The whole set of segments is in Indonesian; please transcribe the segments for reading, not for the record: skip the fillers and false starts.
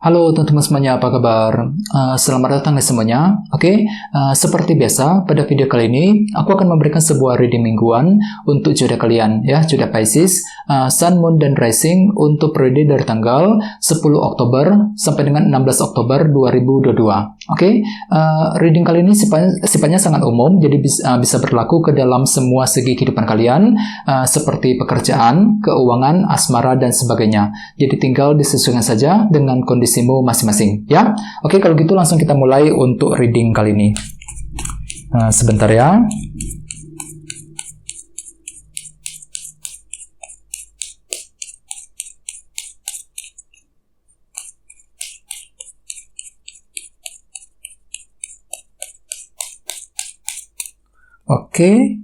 Halo teman-teman semuanya, apa kabar? Selamat datang nih semuanya. Seperti biasa, pada video kali ini aku akan memberikan sebuah reading mingguan untuk zodiak kalian, ya, zodiak Pisces, Sun, Moon, dan Rising untuk periode dari tanggal 10 Oktober sampai dengan 16 Oktober 2022. Reading kali ini sifatnya sangat umum, jadi bisa berlaku ke dalam semua segi kehidupan kalian, seperti pekerjaan, keuangan, asmara, dan sebagainya. Jadi tinggal disesuaikan saja dengan kondisimu masing-masing, ya. Oke, kalau gitu langsung kita mulai untuk reading kali ini. Sebentar ya. Oke.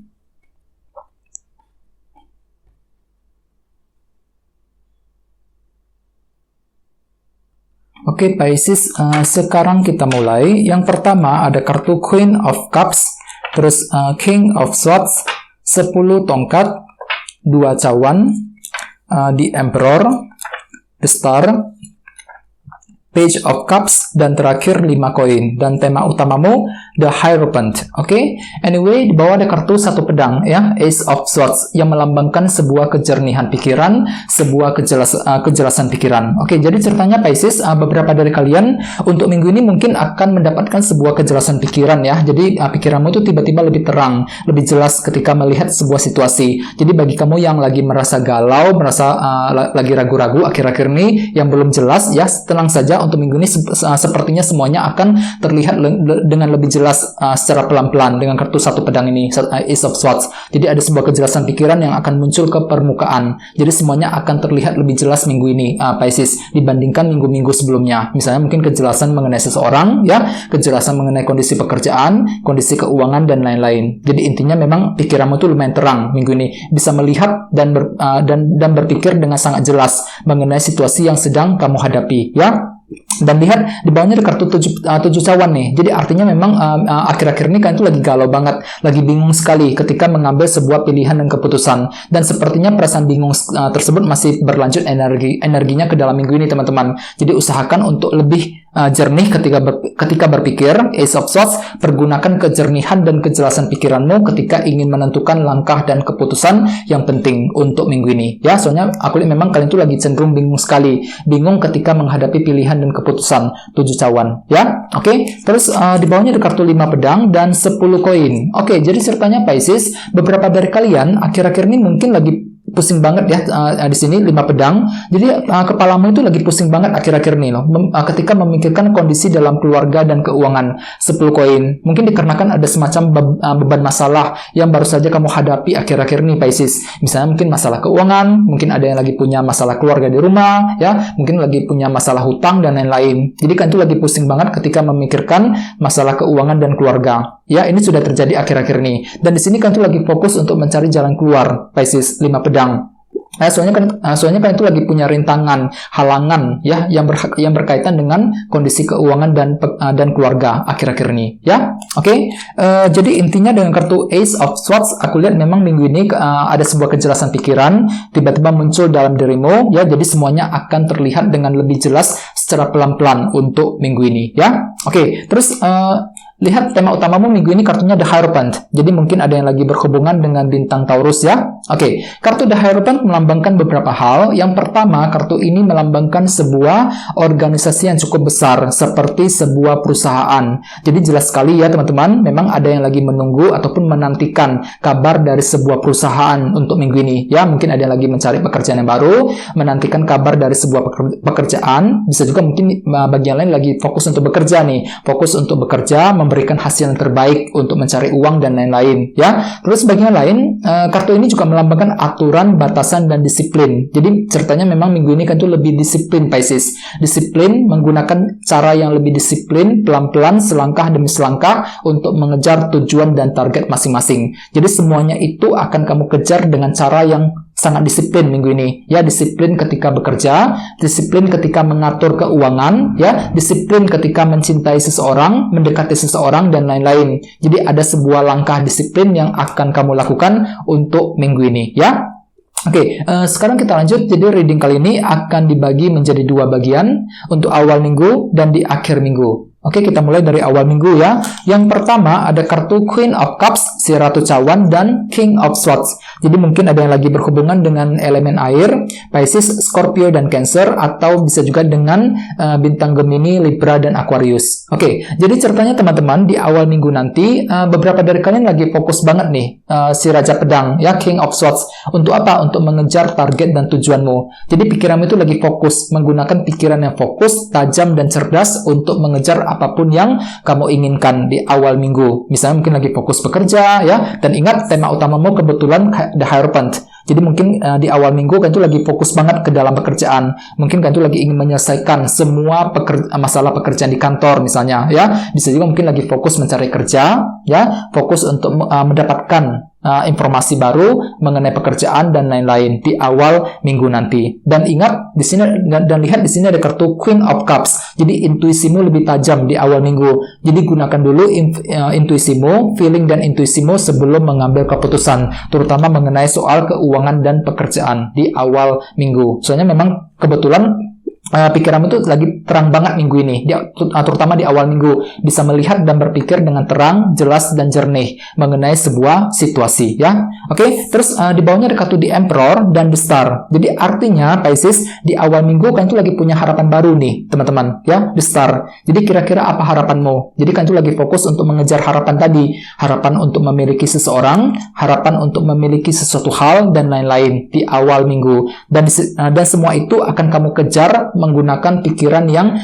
Oke, Pisces, sekarang kita mulai. Yang pertama ada kartu Queen of Cups, terus King of Swords, 10 tongkat, 2 cawan, The Emperor, The Star, Page of Cups, dan terakhir 5 koin. Dan tema utamamu The Hierophant. Anyway, di bawah ada kartu 1 pedang, ya, Ace of Swords, yang melambangkan sebuah kejernihan pikiran, sebuah kejelasan pikiran. Jadi ceritanya Pisces, beberapa dari kalian untuk minggu ini mungkin akan mendapatkan sebuah kejelasan pikiran, ya. Jadi pikiranmu itu tiba-tiba lebih terang, lebih jelas ketika melihat sebuah situasi. Jadi bagi kamu yang lagi merasa galau, merasa lagi ragu-ragu akhir-akhir ini, yang belum jelas, ya, tenang saja. Untuk minggu ini sepertinya semuanya akan terlihat dengan lebih jelas secara pelan-pelan dengan kartu 1 pedang ini, Ace of Swords. Jadi ada sebuah kejelasan pikiran yang akan muncul ke permukaan. Jadi semuanya akan terlihat lebih jelas minggu ini, Pisces, dibandingkan minggu-minggu sebelumnya. Misalnya mungkin kejelasan mengenai seseorang, ya, kejelasan mengenai kondisi pekerjaan, kondisi keuangan, dan lain-lain. Jadi intinya memang pikiranmu tuh lumayan terang minggu ini, bisa melihat dan berpikir dengan sangat jelas mengenai situasi yang sedang kamu hadapi, ya. Dan lihat di bawahnya ada kartu 7 cawan nih. Jadi artinya memang akhir-akhir ini kalian tuh lagi galau banget, lagi bingung sekali ketika mengambil sebuah pilihan dan keputusan. Dan sepertinya perasaan bingung tersebut masih berlanjut energinya ke dalam minggu ini, teman-teman. Jadi usahakan untuk lebih jernih ketika berpikir. Ace of Swords, pergunakan kejernihan dan kejelasan pikiranmu ketika ingin menentukan langkah dan keputusan yang penting untuk minggu ini, ya. Soalnya aku lihat memang kalian tuh lagi cenderung bingung sekali, bingung ketika menghadapi pilihan dan keputusan. 7 cawan, ya. Terus di bawahnya ada kartu 5 pedang dan 10 koin. Jadi ceritanya Pisces, beberapa dari kalian akhir-akhir ini mungkin lagi pusing banget, ya, di sini 5 pedang. Jadi kepalamu itu lagi pusing banget akhir-akhir ini loh, ketika memikirkan kondisi dalam keluarga dan keuangan. 10 koin mungkin dikarenakan ada semacam beban masalah yang baru saja kamu hadapi akhir-akhir ini, Pisces. Misalnya mungkin masalah keuangan, mungkin ada yang lagi punya masalah keluarga di rumah, ya, mungkin lagi punya masalah hutang dan lain-lain. Jadi kan itu lagi pusing banget ketika memikirkan masalah keuangan dan keluarga. Ya, ini sudah terjadi akhir-akhir ini. Dan di sini kan itu lagi fokus untuk mencari jalan keluar, Pisces, 5 pedang. Soalnya kan itu lagi punya rintangan, halangan, ya, yang berkaitan dengan kondisi keuangan dan keluarga akhir-akhir ini, ya. Jadi intinya dengan kartu Ace of Swords, aku lihat memang minggu ini ada sebuah kejelasan pikiran tiba-tiba muncul dalam dirimu, ya. Jadi semuanya akan terlihat dengan lebih jelas secara pelan-pelan untuk minggu ini, ya. Terus lihat tema utamamu minggu ini, kartunya The Hierophant. Jadi mungkin ada yang lagi berhubungan dengan bintang Taurus, ya. Kartu The Hierophant melambangkan beberapa hal. Yang pertama, kartu ini melambangkan sebuah organisasi yang cukup besar, seperti sebuah perusahaan. Jadi jelas sekali, ya, teman-teman, memang ada yang lagi menunggu ataupun menantikan kabar dari sebuah perusahaan untuk minggu ini, ya. Mungkin ada yang lagi mencari pekerjaan yang baru, menantikan kabar dari sebuah pekerjaan. Bisa juga mungkin bagian lain lagi fokus untuk bekerja nih, fokus untuk bekerja, memberikan hasil yang terbaik untuk mencari uang dan lain-lain, ya. Terus bagian lain, kartu ini juga melambangkan aturan, batasan, dan disiplin. Jadi ceritanya memang minggu ini kan tuh lebih disiplin, Pisces. Disiplin, menggunakan cara yang lebih disiplin, pelan-pelan, selangkah demi selangkah untuk mengejar tujuan dan target masing-masing. Jadi semuanya itu akan kamu kejar dengan cara yang sangat disiplin minggu ini, ya. Disiplin ketika bekerja, disiplin ketika mengatur keuangan, ya, disiplin ketika mencintai seseorang, mendekati seseorang, dan lain-lain. Jadi ada sebuah langkah disiplin yang akan kamu lakukan untuk minggu ini, ya. Oke, sekarang kita lanjut. Jadi reading kali ini akan dibagi menjadi 2 bagian untuk awal minggu dan di akhir minggu. Oke, kita mulai dari awal minggu ya. Yang pertama ada kartu Queen of Cups, si Ratu Cawan, dan King of Swords. Jadi mungkin ada yang lagi berhubungan dengan elemen air, Pisces, Scorpio, dan Cancer, atau bisa juga dengan bintang Gemini, Libra, dan Aquarius. Oke, jadi ceritanya teman-teman di awal minggu nanti, beberapa dari kalian lagi fokus banget nih, si Raja Pedang, ya, King of Swords. Untuk apa? Untuk mengejar target dan tujuanmu. Jadi pikiranmu itu lagi fokus, menggunakan pikiran yang fokus, tajam, dan cerdas untuk mengejar apapun yang kamu inginkan di awal minggu. Misalnya mungkin lagi fokus bekerja, ya. Dan ingat, tema utamamu kebetulan The Hierophant. Jadi mungkin di awal minggu kan itu lagi fokus banget ke dalam pekerjaan. Mungkin kan itu lagi ingin menyelesaikan semua masalah pekerjaan di kantor misalnya, ya. Bisa juga mungkin lagi fokus mencari kerja, ya. Fokus untuk mendapatkan informasi baru mengenai pekerjaan dan lain-lain di awal minggu nanti. Dan ingat di sini dan lihat di sini ada kartu Queen of Cups. Jadi intuisimu lebih tajam di awal minggu. Jadi gunakan dulu intuisimu, feeling dan intuisimu sebelum mengambil keputusan, terutama mengenai soal keuangan dan pekerjaan di awal minggu. Soalnya memang kebetulan pikiranmu itu lagi terang banget minggu ini, terutama di awal minggu, bisa melihat dan berpikir dengan terang, jelas, dan jernih mengenai sebuah situasi, ya. Oke, terus di bawahnya ada kartu The Emperor dan The Star. Jadi artinya Pisces di awal minggu kan itu lagi punya harapan baru nih, teman-teman, ya, The Star. Jadi kira-kira apa harapanmu? Jadi kan itu lagi fokus untuk mengejar harapan tadi, harapan untuk memiliki seseorang, harapan untuk memiliki sesuatu hal, dan lain-lain di awal minggu. Dan semua itu akan kamu kejar menggunakan pikiran yang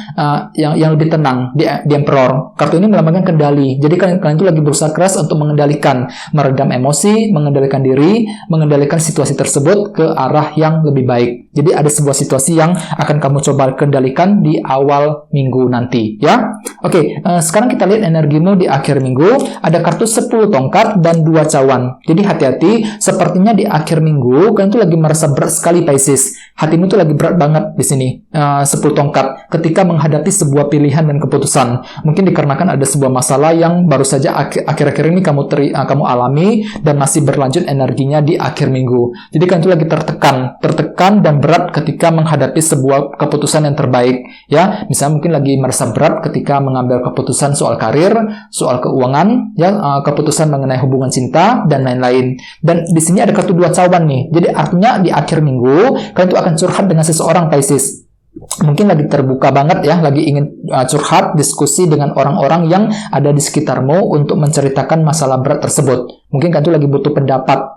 lebih tenang di Emperor. Kartu ini melambangkan kendali. Jadi kalian itu lagi berusaha keras untuk mengendalikan, meredam emosi, mengendalikan diri, mengendalikan situasi tersebut ke arah yang lebih baik. Jadi ada sebuah situasi yang akan kamu coba kendalikan di awal minggu nanti, ya. Oke, sekarang kita lihat energimu di akhir minggu. Ada kartu 10 tongkat dan 2 cawan. Jadi hati-hati, sepertinya di akhir minggu kalian itu lagi merasa berat sekali, Pisces. Hatimu tuh lagi berat banget di sini. 10 tongkat ketika menghadapi sebuah pilihan dan keputusan. Mungkin dikarenakan ada sebuah masalah yang baru saja akhir-akhir ini kamu alami dan masih berlanjut energinya di akhir minggu. Jadi kan itu lagi tertekan dan berat ketika menghadapi sebuah keputusan yang terbaik, ya. Misalnya mungkin lagi merasa berat ketika mengambil keputusan soal karir, soal keuangan, ya, keputusan mengenai hubungan cinta dan lain-lain. Dan di sini ada kartu 2 cawan nih. Jadi artinya di akhir minggu kalian itu akan curhat dengan seseorang, Pisces. Mungkin lagi terbuka banget ya, lagi ingin curhat, diskusi dengan orang-orang yang ada di sekitarmu untuk menceritakan masalah berat tersebut. Mungkin kan itu lagi butuh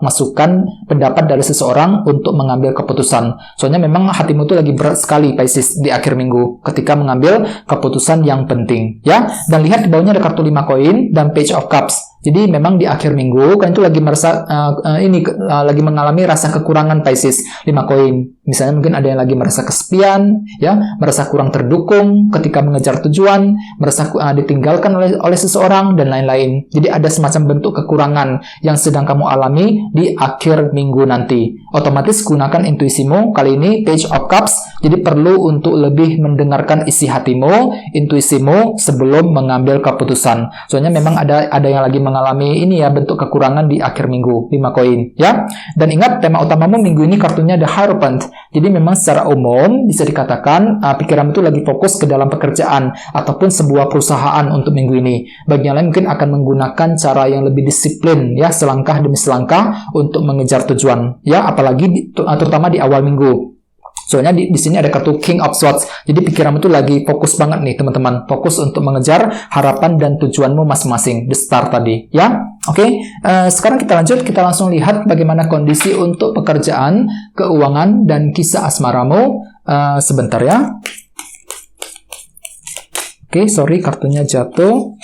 masukan pendapat dari seseorang untuk mengambil keputusan. Soalnya memang hatimu tuh lagi berat sekali, Pisces, di akhir minggu ketika mengambil keputusan yang penting, ya. Dan lihat di bawahnya ada kartu 5 koin dan Page of Cups. Jadi memang di akhir minggu kan itu lagi merasa lagi mengalami rasa kekurangan, Pisces, 5 koin. Misalnya mungkin ada yang lagi merasa kesepian, ya, merasa kurang terdukung ketika mengejar tujuan, merasa ditinggalkan oleh seseorang dan lain-lain. Jadi ada semacam bentuk kekurangan yang sedang kamu alami di akhir minggu nanti. Otomatis gunakan intuisimu kali ini, Page of Cups. Jadi perlu untuk lebih mendengarkan isi hatimu, intuisimu sebelum mengambil keputusan. Soalnya memang ada yang lagi mengalami ini ya, bentuk kekurangan di akhir minggu, 5 koin, ya. Dan ingat tema utamamu minggu ini kartunya The Hierophant. Jadi memang secara umum bisa dikatakan pikiran itu lagi fokus ke dalam pekerjaan ataupun sebuah perusahaan untuk minggu ini. Bagi yang lain mungkin akan menggunakan cara yang lebih disiplin, ya, selangkah demi selangkah untuk mengejar tujuan, ya, apalagi terutama di awal minggu. Soalnya di sini ada kartu King of Swords. Jadi pikiranmu tuh lagi fokus banget nih, teman-teman. Fokus untuk mengejar harapan dan tujuanmu masing-masing. The Star tadi, ya. Oke, sekarang kita lanjut. Kita langsung lihat bagaimana kondisi untuk pekerjaan, keuangan, dan kisah asmaramu. Sebentar ya. Oke, sorry kartunya jatuh.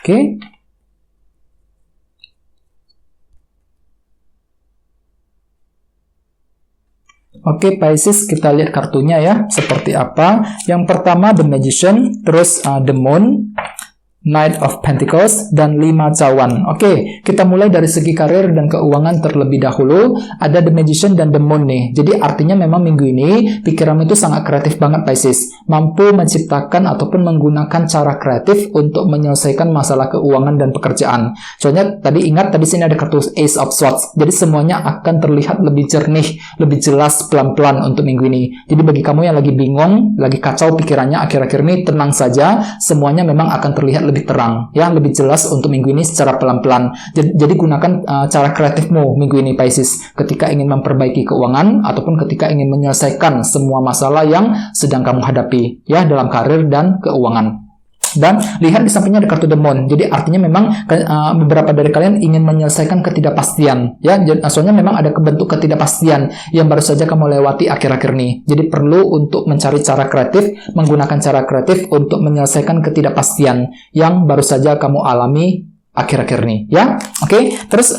Oke. Oke, Pisces, kita lihat kartunya ya, seperti apa. Yang pertama The Magician, terus The Moon, Knight of Pentacles, dan 5 cawan. Oke, kita mulai dari segi karir dan keuangan terlebih dahulu. Ada The Magician dan The Moon nih. Jadi artinya memang minggu ini pikiranmu itu sangat kreatif banget Pisces. Mampu menciptakan ataupun menggunakan cara kreatif untuk menyelesaikan masalah keuangan dan pekerjaan. Soalnya tadi ingat, tadi sini ada kartu Ace of Swords. Jadi semuanya akan terlihat lebih jernih, lebih jelas pelan-pelan untuk minggu ini. Jadi bagi kamu yang lagi bingung, lagi kacau pikirannya akhir-akhir ini, tenang saja. Semuanya memang akan terlihat lebih terang, ya, lebih jelas untuk minggu ini secara pelan-pelan. Jadi gunakan cara kreatifmu minggu ini Pisces, ketika ingin memperbaiki keuangan ataupun ketika ingin menyelesaikan semua masalah yang sedang kamu hadapi, ya, dalam karir dan keuangan. Dan lihat di sampingnya ada kartu The Moon. Jadi artinya memang beberapa dari kalian ingin menyelesaikan ketidakpastian, ya. Soalnya memang ada bentuk ketidakpastian yang baru saja kamu lewati akhir-akhir ini. Jadi perlu untuk mencari cara kreatif, menggunakan cara kreatif untuk menyelesaikan ketidakpastian yang baru saja kamu alami akhir-akhir ini, ya. Oke, terus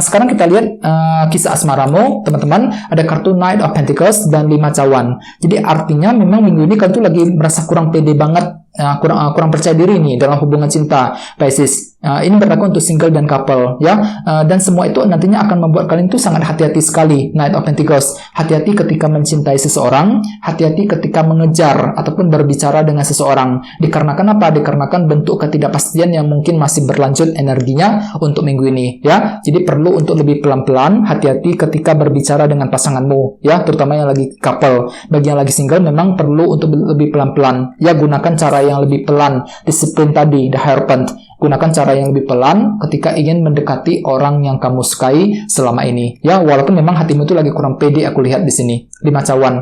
sekarang kita lihat kisah asmaramu, teman-teman. Ada kartu Knight of Pentacles dan 5 cawan. Jadi artinya memang minggu ini kalian tuh lagi merasa kurang pede banget, kurang percaya diri nih dalam hubungan cinta Pisces. Ini berlaku untuk single dan couple, ya. Dan semua itu nantinya akan membuat kalian tuh sangat hati-hati sekali. Knight of Pentacles, hati-hati ketika mencintai seseorang, hati-hati ketika mengejar ataupun berbicara dengan seseorang. Dikarenakan apa? Dikarenakan bentuk ketidakpastian yang mungkin masih berlanjut energinya untuk minggu ini, ya. Jadi perlu untuk lebih pelan-pelan, hati-hati ketika berbicara dengan pasanganmu, ya, terutama yang lagi couple. Bagi yang lagi single memang perlu untuk lebih pelan-pelan, ya. Gunakan cara yang lebih pelan, disiplin tadi, the Hierophant. Gunakan cara yang lebih pelan ketika ingin mendekati orang yang kamu sukai selama ini, ya. Walaupun memang hatimu itu lagi kurang pede, aku lihat di sini 5 cawan,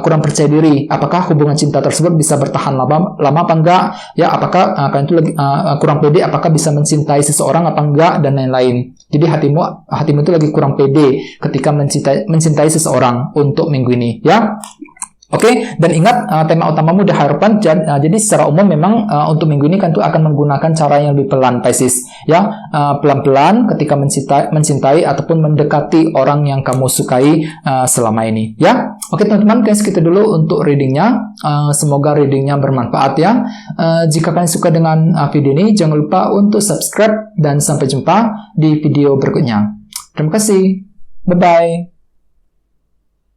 kurang percaya diri. Apakah hubungan cinta tersebut bisa bertahan lama apa enggak, ya? Apakah kalian itu lagi kurang pede, apakah bisa mencintai seseorang apa enggak, dan lain-lain. Jadi hatimu itu lagi kurang pede ketika mencintai seseorang untuk minggu ini, ya. Oke, dan ingat tema utamamu The Hierophant. Jadi secara umum memang untuk minggu ini kan tuh akan menggunakan cara yang lebih pelan Pisces, ya. Pelan-pelan ketika mencintai ataupun mendekati orang yang kamu sukai selama ini, ya. Oke teman-teman, guys, segitu dulu untuk readingnya. Semoga readingnya bermanfaat, ya. Jika kalian suka dengan video ini, jangan lupa untuk subscribe dan sampai jumpa di video berikutnya. Terima kasih. Bye-bye.